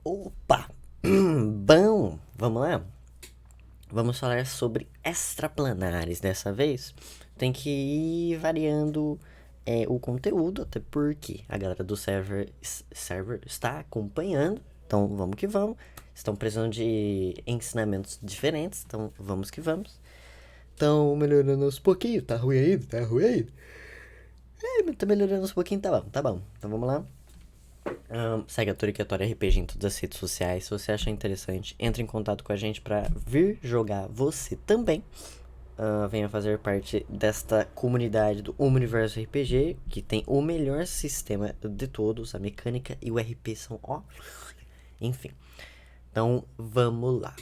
Opa! Bom, vamos lá? Vamos falar sobre extraplanares dessa vez. Tem que ir variando o conteúdo, até porque a galera do server está acompanhando. Então vamos que vamos. Estão precisando de ensinamentos diferentes, então vamos que vamos. Estão melhorando aos pouquinhos, tá ruim ainda? Tá ruim ainda? Mas tá melhorando aos pouquinhos, tá bom, tá bom. Então vamos lá. Segue a Toriquetória RPG em todas as redes sociais. Se você achar interessante, entre em contato com a gente para vir jogar você também. Venha fazer parte desta comunidade do Universo RPG, que tem o melhor sistema de todos. A mecânica e o RP são ó. Enfim. Então vamos lá.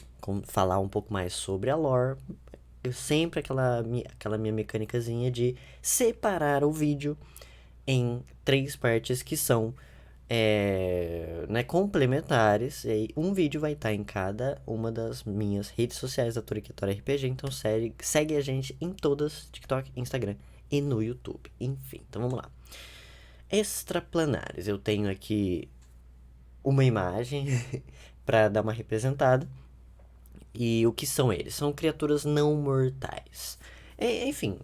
Falar um pouco mais sobre a lore. Eu sempre aquela minha mecânicazinha de separar o vídeo em três partes que são né, complementares. E aí, um vídeo vai estar em cada uma das minhas redes sociais da Toriquitória RPG. Então segue a gente em todas, TikTok, Instagram e no YouTube. Enfim, então vamos lá. Extraplanares. Eu tenho aqui uma imagem para dar uma representada. E o que são eles? São criaturas não mortais. Enfim,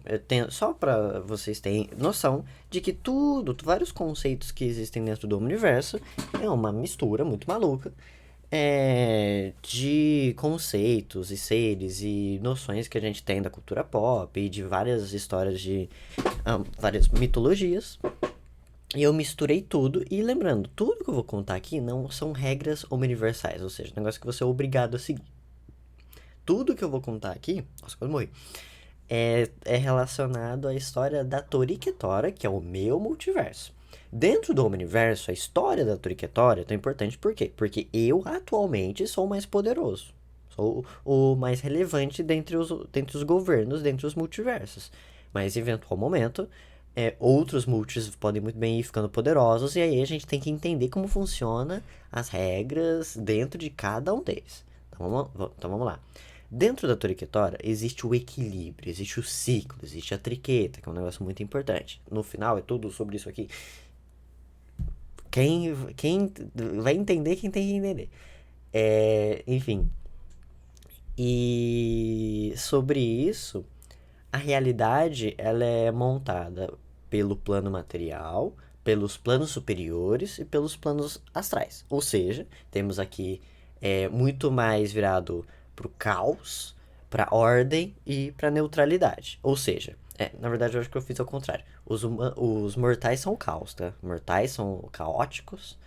só para vocês terem noção de que vários conceitos que existem dentro do universo é uma mistura muito maluca de conceitos e seres e noções que a gente tem da cultura pop e de várias histórias de várias mitologias. E eu misturei tudo e lembrando, tudo que eu vou contar aqui não são regras universais, ou seja, negócio que você é obrigado a seguir. Tudo que eu vou contar aqui, nossa, quase morri, é relacionado à história da Toriquetora, que é o meu multiverso. Dentro do universo, a história da Toriquetora é tão importante por quê? Porque eu atualmente sou o mais poderoso. Sou o mais relevante dentre os governos, dentre os multiversos. Mas, em eventual momento, outros multis podem muito bem ir ficando poderosos, e aí a gente tem que entender como funciona as regras dentro de cada um deles. Então vamos lá. Dentro da Toriquetora existe o equilíbrio, existe o ciclo, existe a triqueta, que é um negócio muito importante. No final é tudo sobre isso aqui. Quem vai entender, quem tem que entender. Enfim. E sobre isso, a realidade ela é montada pelo plano material, pelos planos superiores e pelos planos astrais. Ou seja, temos aqui muito mais virado para o caos, para a ordem e para a neutralidade. Ou seja, na verdade eu acho que eu fiz ao contrário. Os mortais são o caos, tá? Mortais são caóticos,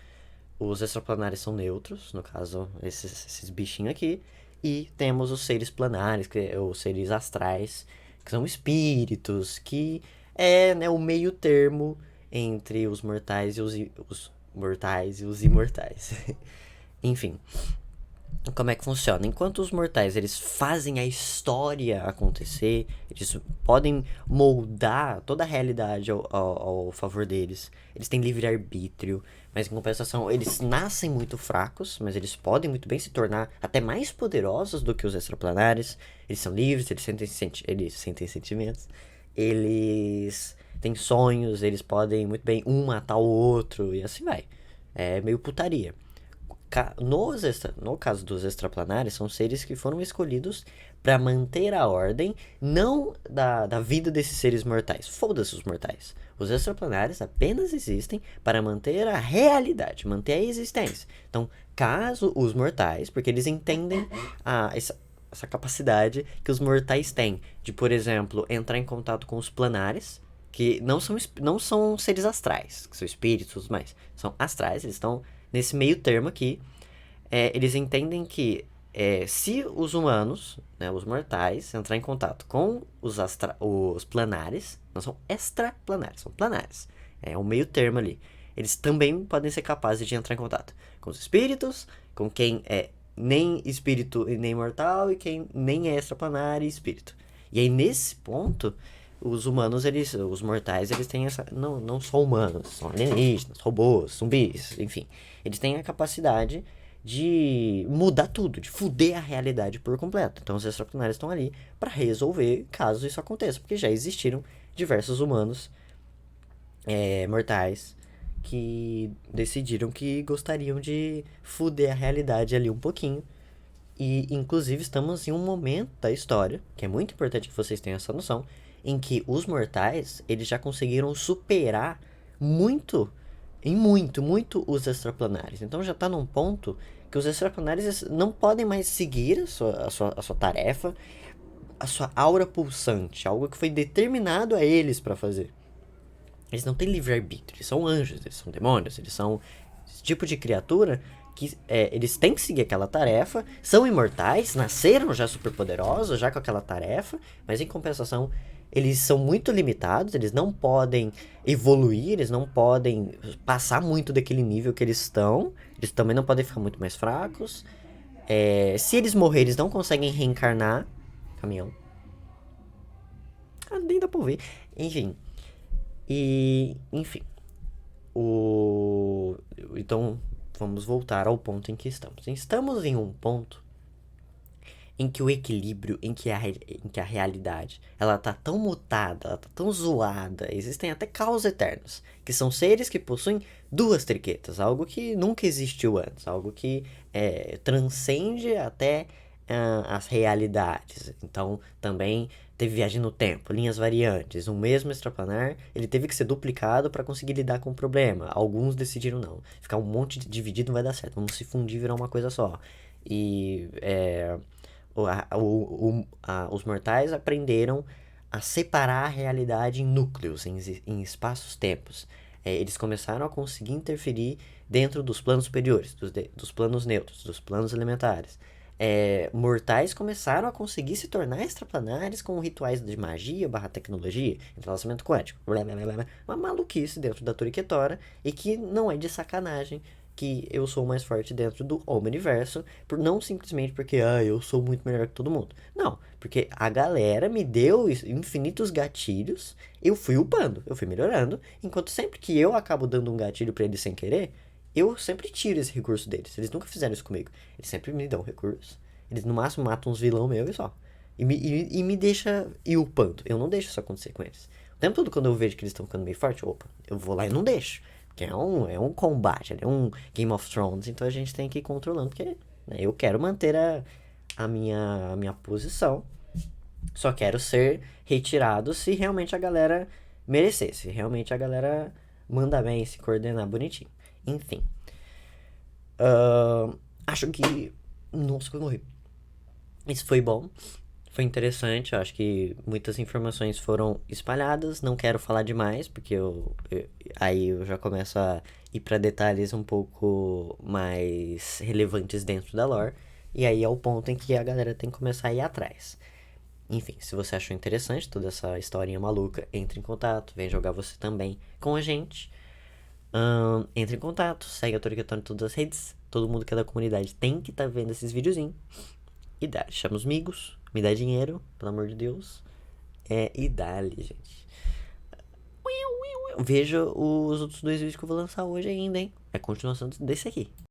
os extraplanares são neutros, no caso, esses bichinhos aqui. E temos os seres planares, os seres astrais, que são espíritos, que é, né, o meio termo entre os mortais e os mortais e os imortais. Enfim, como é que funciona? Enquanto os mortais eles fazem a história acontecer, eles podem moldar toda a realidade ao favor deles. Eles têm livre-arbítrio, mas em compensação eles nascem muito fracos, mas eles podem muito bem se tornar até mais poderosos do que os extraplanares. Eles são livres, eles sentem sentimentos, eles têm sonhos, eles podem muito bem um matar o outro e assim vai. É meio putaria. No caso dos extraplanares, são seres que foram escolhidos para manter a ordem, não da vida desses seres mortais. Foda-se os mortais. Os extraplanares apenas existem para manter a realidade, manter a existência. Então, caso os mortais, porque eles entendem essa capacidade que os mortais têm de, por exemplo, entrar em contato com os planares, que não são seres astrais, que são espíritos, mas são astrais, eles estão nesse meio termo aqui. Eles entendem que se os humanos, né, os mortais, entrar em contato com os planares, não são extraplanares, são planares. É um meio termo ali. Eles também podem ser capazes de entrar em contato com os espíritos, com quem é nem espírito e nem mortal, e quem nem é extraplanar e espírito. E aí, nesse ponto, os mortais, eles têm essa. Não são humanos, são alienígenas, robôs, zumbis, enfim. Eles têm a capacidade de mudar tudo, de fuder a realidade por completo. Então os extraplanários estão ali para resolver caso isso aconteça, porque já existiram diversos humanos mortais que decidiram que gostariam de fuder a realidade ali um pouquinho. E, inclusive, estamos em um momento da história, que é muito importante que vocês tenham essa noção, em que os mortais, eles já conseguiram superar muito, muito os extraplanares. Então já está num ponto que os extraplanares não podem mais seguir a sua tarefa, a sua aura pulsante, algo que foi determinado a eles para fazer. Eles não têm livre-arbítrio, eles são anjos, eles são demônios, eles são esse tipo de criatura que eles têm que seguir aquela tarefa, são imortais, nasceram já superpoderosos, já com aquela tarefa, mas em compensação eles são muito limitados, eles não podem evoluir, eles não podem passar muito daquele nível que eles estão, eles também não podem ficar muito mais fracos. Se eles morrerem, eles não conseguem reencarnar. Caminhão. Ah, nem dá pra ouvir. Enfim. Enfim. O... Então, vamos voltar ao ponto em que estamos. Estamos em um ponto em que o equilíbrio, em que a realidade, ela tá tão mutada, ela tá tão zoada, existem até caos eternos, que são seres que possuem duas triquetas, algo que nunca existiu antes, algo que transcende até as realidades. Então, também teve viagem no tempo, linhas variantes, um mesmo extraplanar, ele teve que ser duplicado para conseguir lidar com o problema. Alguns decidiram não, ficar um monte dividido não vai dar certo, vamos se fundir e virar uma coisa só. E os mortais aprenderam a separar a realidade em núcleos, em espaços-tempos. Eles começaram a conseguir interferir dentro dos planos superiores, dos planos neutros, dos planos elementares. Mortais começaram a conseguir se tornar extraplanares com rituais de magia barra tecnologia, entrelaçamento quântico, blá, blá, blá, blá, uma maluquice dentro da Toriquetora e que não é de sacanagem que eu sou mais forte dentro do Omniverso, não simplesmente porque eu sou muito melhor que todo mundo. Não, porque a galera me deu infinitos gatilhos, eu fui upando, eu fui melhorando, enquanto sempre que eu acabo dando um gatilho pra eles sem querer, eu sempre tiro esse recurso deles. Eles nunca fizeram isso comigo. Eles sempre me dão recursos. Eles no máximo matam uns vilão meu e só. E me deixa ir upando. Eu não deixo isso acontecer com eles. O tempo todo quando eu vejo que eles estão ficando meio forte, opa, eu vou lá e não deixo. Porque é um combate, é um Game of Thrones, então a gente tem que ir controlando, porque eu quero manter a minha posição. Só quero ser retirado se realmente a galera merecer, se realmente a galera manda bem, se coordenar bonitinho. Enfim. Acho que. Nossa, que eu morri. Isso foi bom. Foi interessante. Eu acho que muitas informações foram espalhadas. Não quero falar demais, porque aí eu já começo a ir para detalhes um pouco mais relevantes dentro da lore. E aí é o ponto em que a galera tem que começar a ir atrás. Enfim, se você achou interessante toda essa historinha maluca, entre em contato, vem jogar você também com a gente. Entre em contato, segue a Toriquetone em todas as redes. Todo mundo que é da comunidade tem que estar vendo esses videozinhos. E dá, chama os amigos, me dá dinheiro, pelo amor de Deus. E dá-lhe, gente. Veja os outros dois vídeos que eu vou lançar hoje ainda, hein? É a continuação desse aqui.